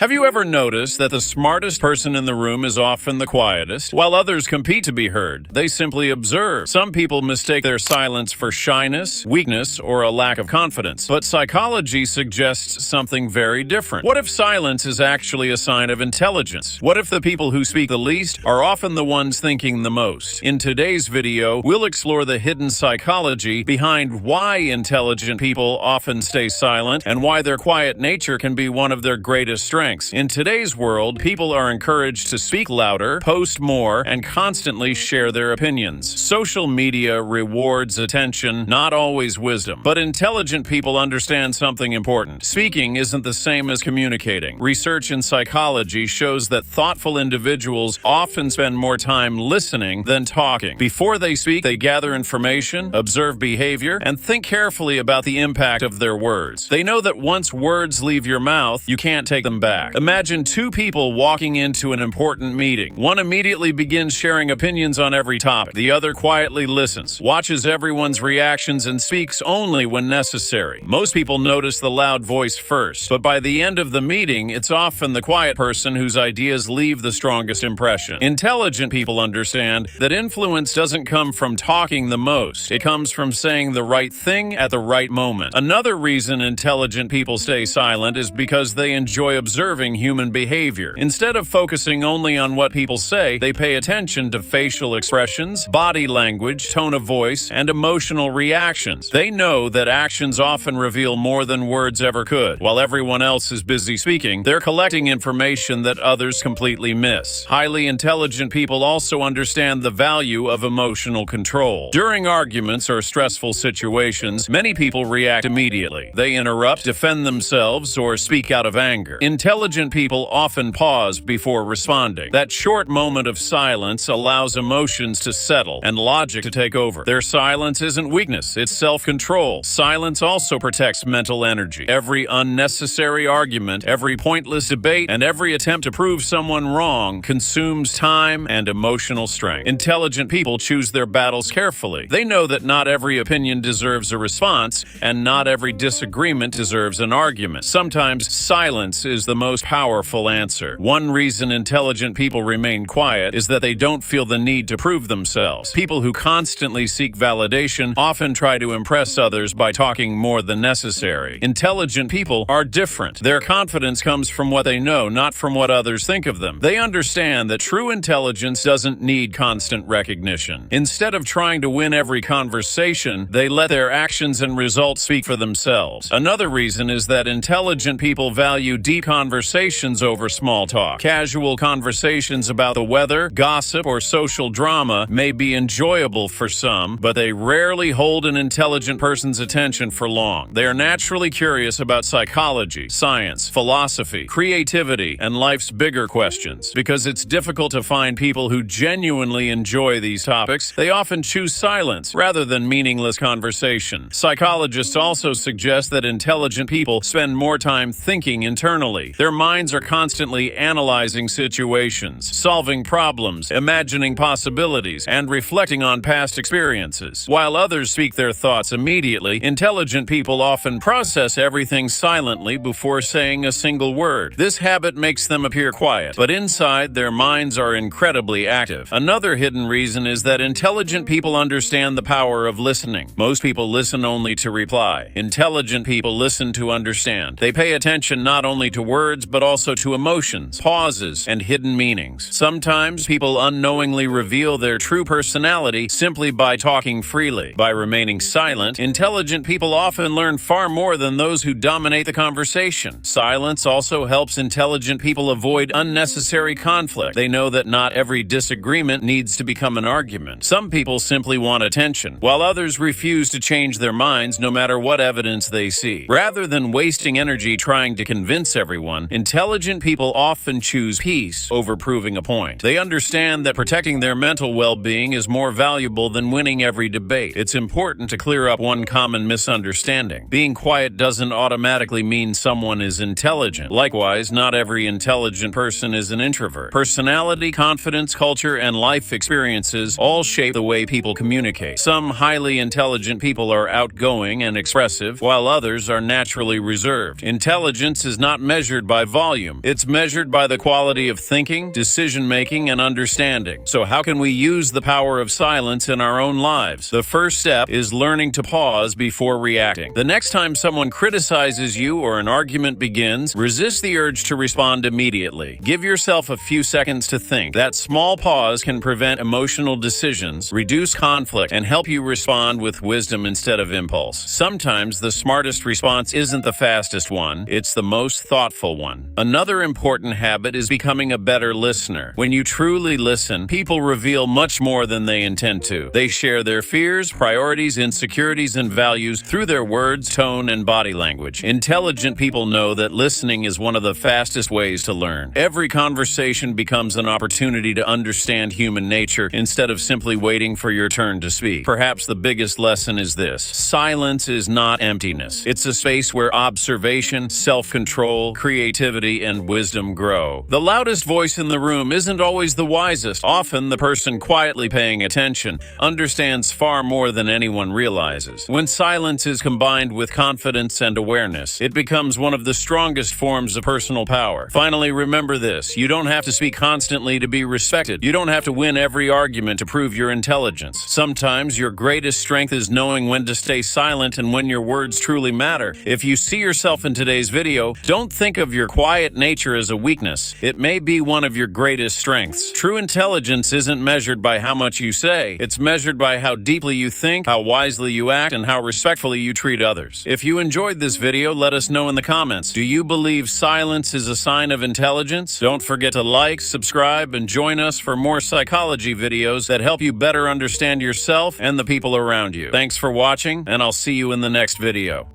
Have you ever noticed that the smartest person in the room is often the quietest, while others compete to be heard? They simply observe. Some people mistake their silence for shyness, weakness, or a lack of confidence. But psychology suggests something very different. What if silence is actually a sign of intelligence? What if the people who speak the least are often the ones thinking the most? In today's video, we'll explore the hidden psychology behind why intelligent people often stay silent and why their quiet nature can be one of their greatest strengths. In today's world, people are encouraged to speak louder, post more, and constantly share their opinions. Social media rewards attention, not always wisdom. But intelligent people understand something important. Speaking isn't the same as communicating. Research in psychology shows that thoughtful individuals often spend more time listening than talking. Before they speak, they gather information, observe behavior, and think carefully about the impact of their words. They know that once words leave your mouth, you can't take them back. Imagine two people walking into an important meeting. One immediately begins sharing opinions on every topic. The other quietly listens, watches everyone's reactions, and speaks only when necessary. Most people notice the loud voice first, but by the end of the meeting, it's often the quiet person whose ideas leave the strongest impression. Intelligent people understand that influence doesn't come from talking the most. It comes from saying the right thing at the right moment. Another reason intelligent people stay silent is because they enjoy observing human behavior. Instead of focusing only on what people say, they pay attention to facial expressions, body language, tone of voice, and emotional reactions. They know that actions often reveal more than words ever could. While everyone else is busy speaking, they're collecting information that others completely miss. Highly intelligent people also understand the value of emotional control. During arguments or stressful situations, many people react immediately. They interrupt, defend themselves, or speak out of anger. Intelligent people often pause before responding. That short moment of silence allows emotions to settle and logic to take over. Their silence isn't weakness, it's self-control. Silence also protects mental energy. Every unnecessary argument, every pointless debate, and every attempt to prove someone wrong consumes time and emotional strength. Intelligent people choose their battles carefully. They know that not every opinion deserves a response, and not every disagreement deserves an argument. Sometimes silence is the most powerful answer. One reason intelligent people remain quiet is that they don't feel the need to prove themselves. People who constantly seek validation often try to impress others by talking more than necessary. Intelligent people are different. Their confidence comes from what they know, not from what others think of them. They understand that true intelligence doesn't need constant recognition. Instead of trying to win every conversation, they let their actions and results speak for themselves. Another reason is that intelligent people value deep conversations over small talk. Casual conversations about the weather, gossip, or social drama may be enjoyable for some, but they rarely hold an intelligent person's attention for long. They are naturally curious about psychology, science, philosophy, creativity, and life's bigger questions. Because it's difficult to find people who genuinely enjoy these topics, they often choose silence rather than meaningless conversation. Psychologists also suggest that intelligent people spend more time thinking internally. Their minds are constantly analyzing situations, solving problems, imagining possibilities, and reflecting on past experiences. While others speak their thoughts immediately, intelligent people often process everything silently before saying a single word. This habit makes them appear quiet, but inside their minds are incredibly active. Another hidden reason is that intelligent people understand the power of listening. Most people listen only to reply. Intelligent people listen to understand. They pay attention not only to words, but also to emotions, pauses, and hidden meanings. Sometimes people unknowingly reveal their true personality simply by talking freely. By remaining silent, intelligent people often learn far more than those who dominate the conversation. Silence also helps intelligent people avoid unnecessary conflict. They know that not every disagreement needs to become an argument. Some people simply want attention, while others refuse to change their minds no matter what evidence they see. Rather than wasting energy trying to convince everyone, intelligent people often choose peace over proving a point. They understand that protecting their mental well-being is more valuable than winning every debate. It's important to clear up one common misunderstanding. Being quiet doesn't automatically mean someone is intelligent. Likewise, not every intelligent person is an introvert. Personality, confidence, culture, and life experiences all shape the way people communicate. Some highly intelligent people are outgoing and expressive, while others are naturally reserved. Intelligence is not measured by volume. It's measured by the quality of thinking, decision-making, and understanding. So how can we use the power of silence in our own lives? The first step is learning to pause before reacting. The next time someone criticizes you or an argument begins, resist the urge to respond immediately. Give yourself a few seconds to think. That small pause can prevent emotional decisions, reduce conflict, and help you respond with wisdom instead of impulse. Sometimes the smartest response isn't the fastest one, it's the most thoughtful one. Another important habit is becoming a better listener. When you truly listen, people reveal much more than they intend to. They share their fears, priorities, insecurities, and values through their words, tone, and body language. Intelligent people know that listening is one of the fastest ways to learn. Every conversation becomes an opportunity to understand human nature instead of simply waiting for your turn to speak. Perhaps the biggest lesson is this: silence is not emptiness. It's a space where observation, self-control, creativity, and wisdom grow. The loudest voice in the room isn't always the wisest. Often, the person quietly paying attention understands far more than anyone realizes. When silence is combined with confidence and awareness, it becomes one of the strongest forms of personal power. Finally, remember this: you don't have to speak constantly to be respected. You don't have to win every argument to prove your intelligence. Sometimes your greatest strength is knowing when to stay silent and when your words truly matter. If you see yourself in today's video, don't think of your quiet nature as a weakness. It may be one of your greatest strengths. True intelligence isn't measured by how much you say. It's measured by how deeply you think, how wisely you act, and how respectfully you treat others. If you enjoyed this video, let us know in the comments. Do you believe silence is a sign of intelligence? Don't forget to like, subscribe, and join us for more psychology videos that help you better understand yourself and the people around you. Thanks for watching, and I'll see you in the next video.